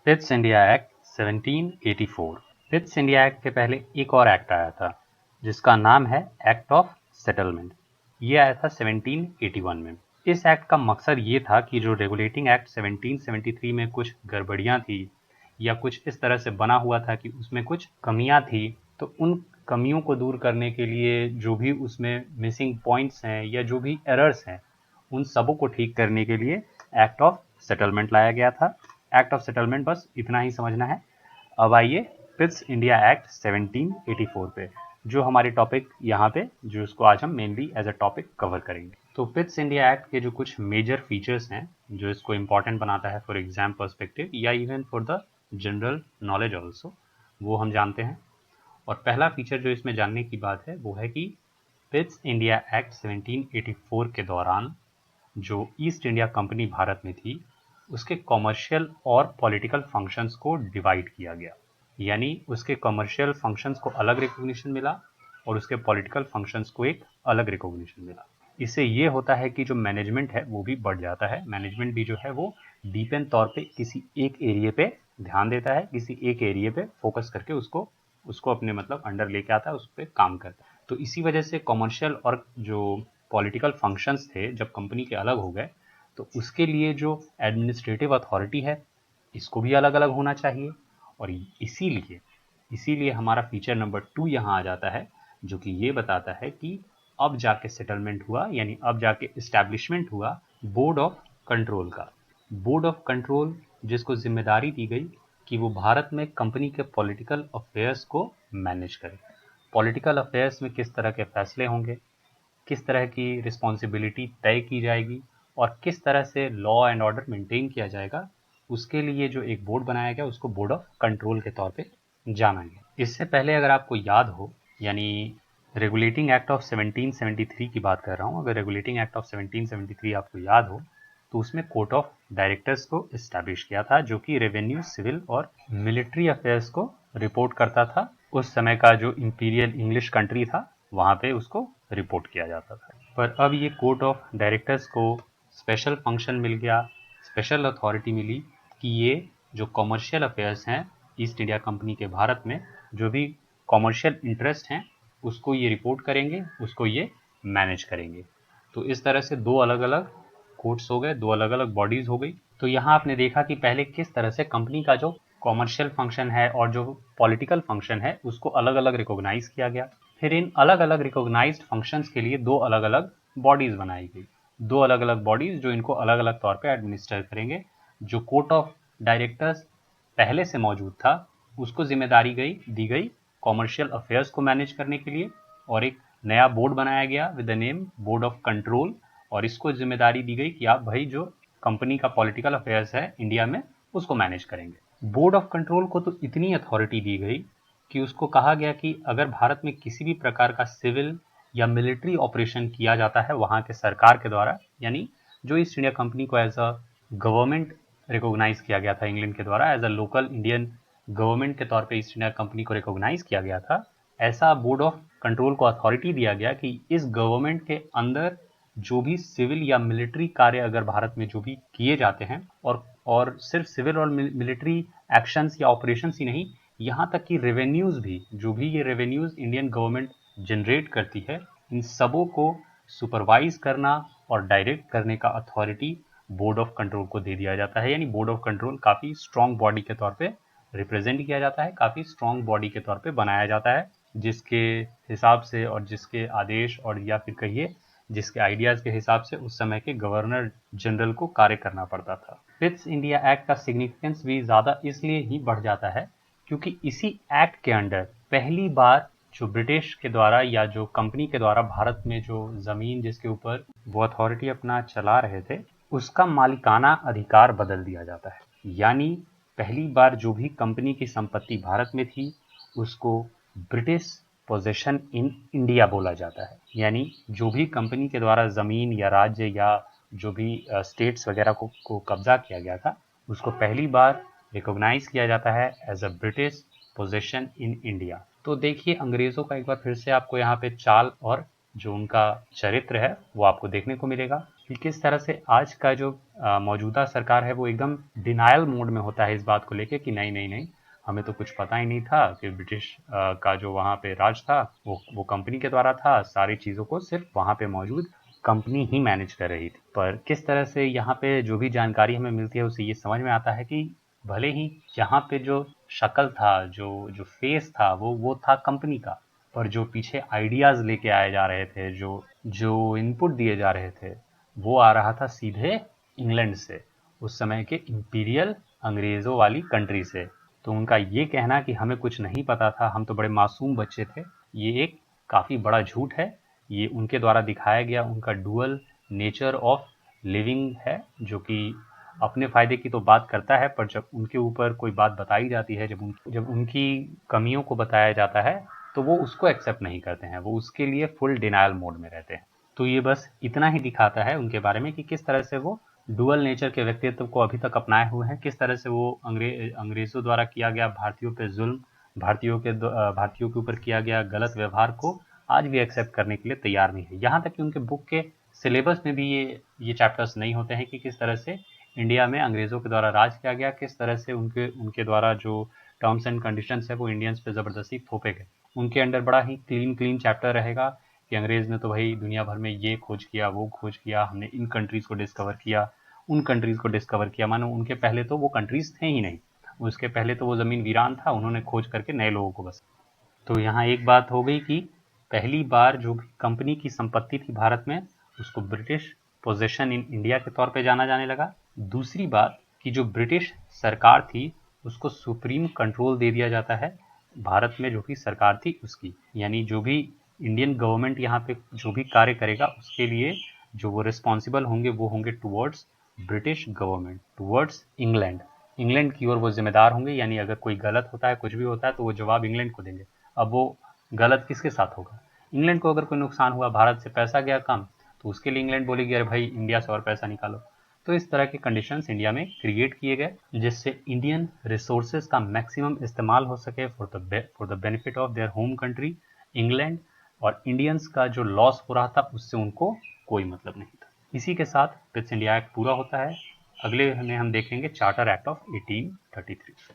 Pitt's India act 1784। Pitt's India act के पहले एक और एक्ट आया था जिसका नाम है एक्ट ऑफ सेटलमेंट। ये आया था 1781 में। इस एक्ट का मकसद ये था कि जो रेगुलेटिंग एक्ट 1773 में कुछ गड़बड़ियां थी या कुछ इस तरह से बना हुआ था कि उसमें कुछ कमियां थी, तो उन कमियों को दूर करने के लिए जो भी उसमें मिसिंग पॉइंट्स हैं या जो भी एरर्स हैं उन सबों को ठीक करने के लिए एक्ट ऑफ सेटलमेंट लाया गया था। एक्ट ऑफ सेटलमेंट बस इतना ही समझना है। अब आइए पिट्स इंडिया एक्ट 1784 पे, जो हमारे टॉपिक यहाँ पे जो इसको आज हम mainly as a topic cover करेंगे। तो पिट्स इंडिया एक्ट के जो कुछ मेजर फीचर्स हैं जो इसको इम्पॉर्टेंट बनाता है फॉर एग्जाम पर्सपेक्टिव या even for the general knowledge also, वो हम जानते हैं। और पहला फीचर जो इसमें जानने की बात है वो है कि पिट्स इंडिया एक्ट 1784 के दौरान जो ईस्ट इंडिया कंपनी भारत में थी उसके कॉमर्शियल और पॉलिटिकल फंक्शंस को डिवाइड किया गया, यानी उसके कॉमर्शियल फंक्शंस को अलग रिकॉग्निशन मिला और उसके पॉलिटिकल फंक्शंस को एक अलग रिकॉग्निशन मिला। इससे ये होता है कि जो मैनेजमेंट है वो भी बढ़ जाता है। मैनेजमेंट भी जो है वो डीपेन तौर पे किसी एक एरिया पे ध्यान देता है, किसी एक एरिया पे फोकस करके उसको उसको अपने मतलब अंडर लेके आता है, उस पर काम करता है। तो इसी वजह से कॉमर्शियल और जो पॉलिटिकल फंक्शंस थे जब कंपनी के अलग हो गए तो उसके लिए जो एडमिनिस्ट्रेटिव अथॉरिटी है इसको भी अलग अलग होना चाहिए। और इसीलिए इसीलिए हमारा फीचर नंबर 2 यहाँ आ जाता है जो कि ये बताता है कि अब जाके सेटलमेंट हुआ, यानी अब जाके इस्टेब्लिशमेंट हुआ बोर्ड ऑफ कंट्रोल का। बोर्ड ऑफ कंट्रोल जिसको जिम्मेदारी दी गई कि वो भारत में कंपनी के पॉलिटिकल अफेयर्स को मैनेज करे। पॉलिटिकल अफेयर्स में किस तरह के फैसले होंगे, किस तरह की रिस्पॉन्सिबिलिटी तय की जाएगी और किस तरह से लॉ एंड ऑर्डर मेंटेन किया जाएगा, उसके लिए जो एक बोर्ड बनाया गया उसको बोर्ड ऑफ कंट्रोल के तौर पे जाना गया। इससे पहले अगर आपको याद हो, यानी रेगुलेटिंग एक्ट ऑफ 1773 की बात कर रहा हूँ, अगर रेगुलेटिंग एक्ट ऑफ 1773 आपको याद हो तो उसमें कोर्ट ऑफ डायरेक्टर्स को इस्टेब्लिश किया था जो कि रेवेन्यू, सिविल और मिलिट्री अफेयर्स को रिपोर्ट करता था। उस समय का जो इंपीरियल इंग्लिश कंट्री था वहाँ पे उसको रिपोर्ट किया जाता था। पर अब ये कोर्ट ऑफ डायरेक्टर्स को स्पेशल फंक्शन मिल गया, स्पेशल अथॉरिटी मिली कि ये जो कॉमर्शियल अफेयर्स हैं ईस्ट इंडिया कंपनी के भारत में, जो भी कॉमर्शियल इंटरेस्ट हैं उसको ये रिपोर्ट करेंगे, उसको ये मैनेज करेंगे। तो इस तरह से दो अलग अलग कोर्ट्स हो गए, दो अलग अलग बॉडीज हो गई। तो यहाँ आपने देखा कि पहले किस तरह से कंपनी का जो कॉमर्शियल फंक्शन है और जो पॉलिटिकल फंक्शन है उसको अलग अलग रिकॉग्नाइज किया गया। फिर इन अलग अलग रिकॉग्नाइज्ड फंक्शंस के लिए दो अलग अलग बॉडीज बनाई गई, दो अलग अलग बॉडीज जो इनको अलग अलग तौर पे एडमिनिस्टर करेंगे। जो कोर्ट ऑफ डायरेक्टर्स पहले से मौजूद था उसको जिम्मेदारी दी गई कॉमर्शियल अफेयर्स को मैनेज करने के लिए, और एक नया बोर्ड बनाया गया with the name board of control, और इसको जिम्मेदारी दी गई कि आप भाई जो कंपनी का पॉलिटिकल अफेयर्स है इंडिया में उसको मैनेज करेंगे। बोर्ड ऑफ कंट्रोल को तो इतनी अथॉरिटी दी गई कि उसको कहा गया कि अगर भारत में किसी भी प्रकार का सिविल या मिलिट्री ऑपरेशन किया जाता है वहाँ के सरकार के द्वारा, यानी जो ईस्ट इंडिया कंपनी को एज अ गवर्नमेंट रिकॉग्नाइज किया गया था इंग्लैंड के द्वारा, as a local Indian government के तौर पे ईस्ट इंडिया कंपनी को रिकॉग्नाइज किया गया था, ऐसा बोर्ड ऑफ कंट्रोल को अथॉरिटी दिया गया कि इस गवर्नमेंट के अंदर जो भी सिविल या मिलिट्री कार्य अगर भारत में जो भी किए जाते हैं, और सिर्फ सिविल और मिलिट्री एक्शंस या ऑपरेशंस ही नहीं, यहाँ तक कि रेवेन्यूज भी, जो भी ये रेवेन्यूज इंडियन गवर्नमेंट जनरेट करती है, इन सबों को सुपरवाइज करना और डायरेक्ट करने का अथॉरिटी बोर्ड ऑफ कंट्रोल को दे दिया जाता है। यानी बोर्ड ऑफ कंट्रोल काफ़ी स्ट्रॉन्ग बॉडी के तौर पे रिप्रेजेंट किया जाता है, काफ़ी स्ट्रॉन्ग बॉडी के तौर पे बनाया जाता है, जिसके हिसाब से और जिसके आदेश और या फिर कहिए जिसके आइडियाज़ के हिसाब से उस समय के गवर्नर जनरल को कार्य करना पड़ता था। पिट्स इंडिया एक्ट का सिग्निफिकेंस भी ज़्यादा इसलिए ही बढ़ जाता है क्योंकि इसी एक्ट के अंडर पहली बार जो ब्रिटिश के द्वारा या जो कंपनी के द्वारा भारत में जो ज़मीन जिसके ऊपर वो अथॉरिटी अपना चला रहे थे उसका मालिकाना अधिकार बदल दिया जाता है। यानी पहली बार जो भी कंपनी की संपत्ति भारत में थी उसको ब्रिटिश पोजेशन इन इंडिया बोला जाता है। यानी जो भी कंपनी के द्वारा ज़मीन या राज्य या जो भी स्टेट्स वगैरह को कब्जा किया गया था उसको पहली बार रिकॉग्नाइज किया जाता है as a British possession in India. तो देखिए अंग्रेज़ों का एक बार फिर से आपको यहाँ पे चाल और जो उनका चरित्र है वो आपको देखने को मिलेगा। कि किस तरह से आज का जो मौजूदा सरकार है वो एकदम डिनायल मोड में होता है इस बात को लेके कि नहीं नहीं नहीं, हमें तो कुछ पता ही नहीं था कि ब्रिटिश का जो वहाँ पे राज था वो कंपनी के द्वारा था, सारी चीज़ों को सिर्फ वहाँ पे मौजूद कंपनी ही मैनेज कर रही थी। पर किस तरह से यहाँ पे जो भी जानकारी हमें मिलती है उससे ये समझ में आता है कि भले ही यहाँ पे जो शक्ल था, जो जो फेस था, वो था कंपनी का, पर जो पीछे आइडियाज लेके आए जा रहे थे, जो जो इनपुट दिए जा रहे थे, वो आ रहा था सीधे इंग्लैंड से, उस समय के इंपीरियल अंग्रेज़ों वाली कंट्री से। तो उनका ये कहना कि हमें कुछ नहीं पता था, हम तो बड़े मासूम बच्चे थे, ये एक काफ़ी बड़ा झूठ है। ये उनके द्वारा दिखाया गया उनका डुअल नेचर ऑफ लिविंग है, जो कि अपने फ़ायदे की तो बात करता है, पर जब उनके ऊपर कोई बात बताई जाती है, जब उनकी कमियों को बताया जाता है, तो वो उसको एक्सेप्ट नहीं करते हैं, वो उसके लिए फुल डिनायल मोड में रहते हैं। तो ये बस इतना ही दिखाता है उनके बारे में कि किस तरह से वो डुअल नेचर के व्यक्तित्व को अभी तक अपनाए हुए हैं, किस तरह से वो अंग्रेज़ों द्वारा किया गया भारतीयों पे जुल्म, भारतीयों के ऊपर किया गया गलत व्यवहार को आज भी एक्सेप्ट करने के लिए तैयार नहीं है। यहाँ तक कि उनके बुक के सिलेबस में भी ये चैप्टर्स नहीं होते हैं कि किस तरह से इंडिया में अंग्रेज़ों के द्वारा राज किया गया, किस तरह से उनके उनके द्वारा जो टर्म्स एंड कंडीशंस है वो इंडियंस पे ज़बरदस्ती थोपे गए। उनके अंडर बड़ा ही क्लीन चैप्टर रहेगा कि अंग्रेज़ ने तो भाई दुनिया भर में ये खोज किया, वो खोज किया, हमने इन कंट्रीज़ को डिस्कवर किया, उन कंट्रीज़ को डिस्कवर किया। मानो उनके पहले तो वो कंट्रीज़ थे ही नहीं, उसके पहले तो वो ज़मीन वीरान था, उन्होंने खोज करके नए लोगों को बस। तो यहाँ एक बात हो गई कि पहली बार जो भी कंपनी की संपत्ति थी भारत में, उसको ब्रिटिश पोजेशन इन इंडिया के तौर पे जाना जाने लगा। दूसरी बात कि जो ब्रिटिश सरकार थी उसको सुप्रीम कंट्रोल दे दिया जाता है भारत में जो भी सरकार थी उसकी, यानी जो भी इंडियन गवर्नमेंट यहाँ पे जो भी कार्य करेगा उसके लिए जो वो रिस्पॉन्सिबल होंगे वो होंगे towards British government, towards England. England की ओर वो जिम्मेदार होंगे, यानी अगर कोई गलत होता है, कुछ भी होता है, तो वो जवाब इंग्लैंड को देंगे। अब वो गलत किसके साथ होगा? इंग्लैंड को अगर कोई नुकसान हुआ, भारत से पैसा गया कम, तो उसके लिए इंग्लैंड बोलेगी अरे भाई इंडिया से और पैसा निकालो। तो इस तरह के कंडीशंस इंडिया में क्रिएट किए गए जिससे इंडियन रिसोर्सेज का मैक्सिमम इस्तेमाल हो सके for the benefit of their home country England, और इंडियंस का जो लॉस हो रहा था उससे उनको कोई मतलब नहीं था। इसी के साथ पिट्स इंडिया एक्ट पूरा होता है। अगले में हम देखेंगे चार्टर एक्ट ऑफ 1833।